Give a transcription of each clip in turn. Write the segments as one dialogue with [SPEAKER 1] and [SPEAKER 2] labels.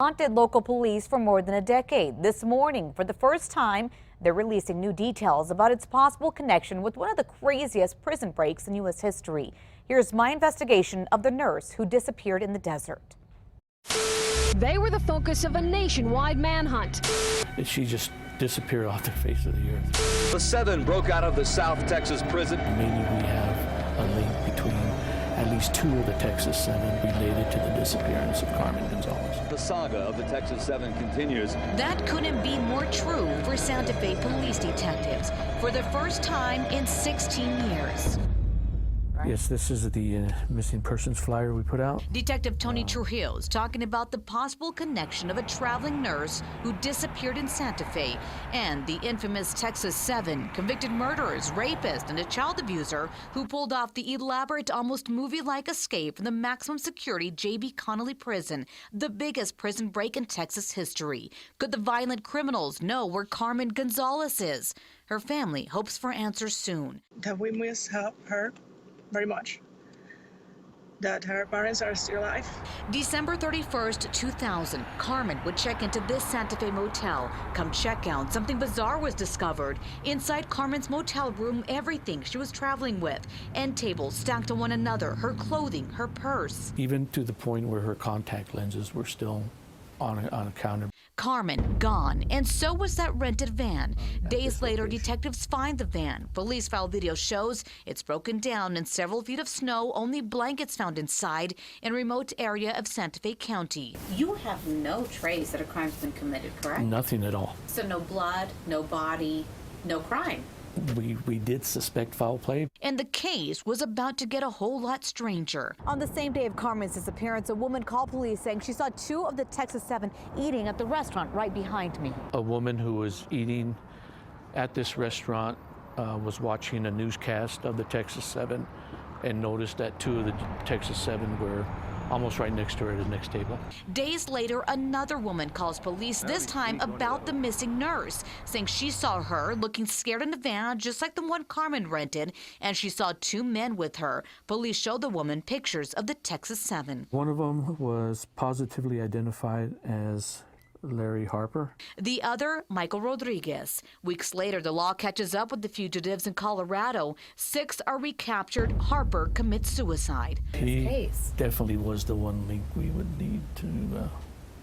[SPEAKER 1] Haunted local police for more than a decade. This morning, for the first time, they're releasing new details about its possible connection with one of the craziest prison breaks in U.S. history. Here's my investigation of the nurse who disappeared in the desert.
[SPEAKER 2] They were the focus of a nationwide manhunt.
[SPEAKER 3] She just disappeared off the face of the earth.
[SPEAKER 4] The seven broke out of the South Texas prison.
[SPEAKER 3] Maybe we have a link between at least two of the Texas Seven related to the disappearance of Carmen Gonzalez.
[SPEAKER 4] The saga of the Texas Seven continues.
[SPEAKER 5] That couldn't be more true for Santa Fe police detectives for the first time in 16 years.
[SPEAKER 3] Yes, this is the missing persons flyer we put out.
[SPEAKER 5] Detective Tony Trujillo is talking about the possible connection of a traveling nurse who disappeared in Santa Fe and the infamous Texas Seven, convicted murderers, rapist, and a child abuser who pulled off the elaborate, almost movie-like escape from the maximum security J.B. Connolly prison, the biggest prison break in Texas history. Could the violent criminals know where Carmen Gonzalez is? Her family hopes for answers soon.
[SPEAKER 6] That we miss her very much, that her parents are still alive.
[SPEAKER 5] December 31st, 2000, Carmen would check into this Santa Fe motel. Come check out, something bizarre was discovered. Inside Carmen's motel room, everything she was traveling with, end tables stacked on one another, her clothing, her purse.
[SPEAKER 3] Even to the point where her contact lenses were still on a counter.
[SPEAKER 5] Carmen gone, and so was that rented van. Days later, detectives find the van. Police file video shows it's broken down in several feet of snow, only blankets found inside in a remote area of Santa Fe County.
[SPEAKER 7] You have no trace that a crime's been committed, correct?
[SPEAKER 3] Nothing at all.
[SPEAKER 7] So no blood, no body, no crime.
[SPEAKER 3] We did suspect foul play.
[SPEAKER 5] And the case was about to get a whole lot stranger.
[SPEAKER 1] On the same day of Carmen's disappearance, a woman called police saying she saw two of the Texas Seven eating at the restaurant right behind me.
[SPEAKER 3] A woman who was eating at this restaurant was watching a newscast of the Texas Seven and noticed that two of the Texas Seven were almost right next to her at the next table.
[SPEAKER 5] Days later, another woman calls police, this time about the missing nurse, saying she saw her looking scared in the van, just like the one Carmen rented, and she saw two men with her. Police showed the woman pictures of the Texas Seven.
[SPEAKER 3] One of them was positively identified as Larry Harper.
[SPEAKER 5] The other, Michael Rodriguez. Weeks later, the law catches up with the fugitives in Colorado. 6 are recaptured. Harper commits suicide.
[SPEAKER 3] He definitely was the one link we would need to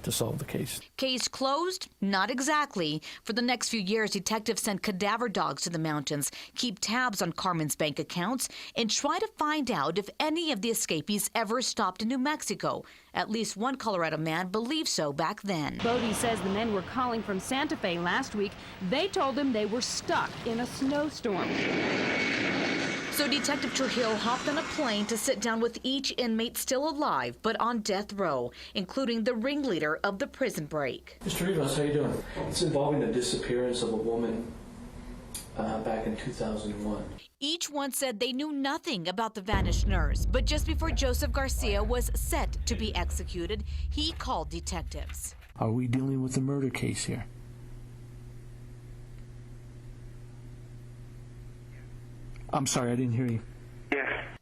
[SPEAKER 3] solve the case.
[SPEAKER 5] Case closed? Not exactly. For the next few years, detectives sent cadaver dogs to the mountains, keep tabs on Carmen's bank accounts, and try to find out if any of the escapees ever stopped in New Mexico. At least one Colorado man believed so back then.
[SPEAKER 2] Bodie says the men were calling from Santa Fe last week. They told him they were stuck in a snowstorm.
[SPEAKER 5] So Detective Trujillo hopped on a plane to sit down with each inmate still alive, but on death row, including the ringleader of the prison break.
[SPEAKER 3] Mr. Rivas, how you doing? It's involving the disappearance of a woman back in 2001.
[SPEAKER 5] Each one said they knew nothing about the vanished nurse, but just before Joseph Garcia was set to be executed, he called detectives.
[SPEAKER 3] Are we dealing with a murder case here? I'm sorry, I didn't hear you.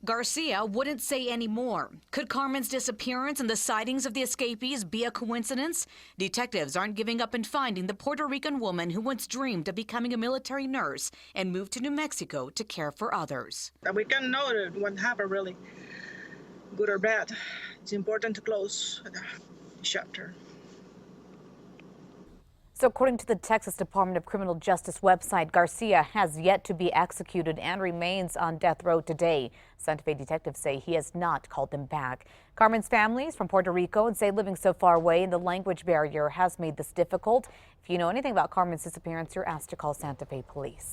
[SPEAKER 5] Garcia wouldn't say any more. Could Carmen's disappearance and the sightings of the escapees be a coincidence? Detectives aren't giving up in finding the Puerto Rican woman who once dreamed of becoming a military nurse and moved to New Mexico to care for others.
[SPEAKER 6] We can know that what happened really, good or bad. It's important to close the chapter.
[SPEAKER 1] So according to the Texas Department of Criminal Justice website, Garcia has yet to be executed and remains on death row today. Santa Fe detectives say he has not called them back. Carmen's family is from Puerto Rico and say living so far away and the language barrier has made this difficult. If you know anything about Carmen's disappearance, you're asked to call Santa Fe police.